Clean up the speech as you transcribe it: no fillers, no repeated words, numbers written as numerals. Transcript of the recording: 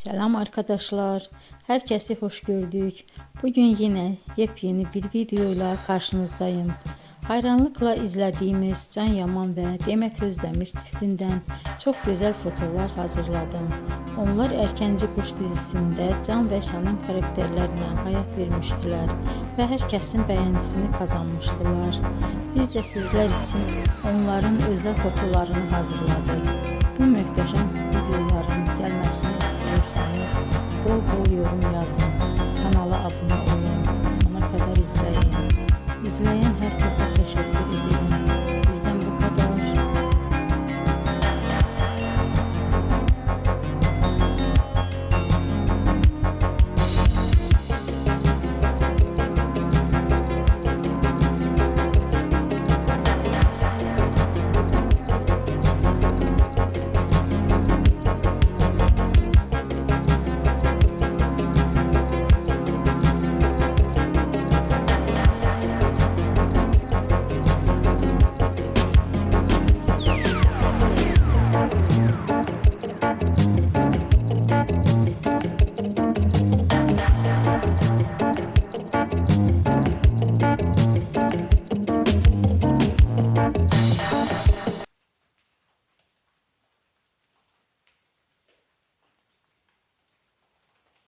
Selam arkadaşlar. Herkesi hoş gördük. Bugün yine yepyeni bir videoyla karşınızdayım. Hayranlıkla izlediğimiz Can Yaman ve Demet Özdemir çiftinden çok güzel fotolar hazırladım. Onlar Erkenci Kuş dizisinde Can ve Sənem karakterlerine hayat vermiştiler ve herkesin beğenisini kazanmıştılar. Biz de sizler için onların özel fotolarını hazırladık. Bu muhteşem videoların gelmesini istiyorsanız bol bol yorum yazın, kanala abone olun, sona kadar izleyin. İzleyen herkese teşekkür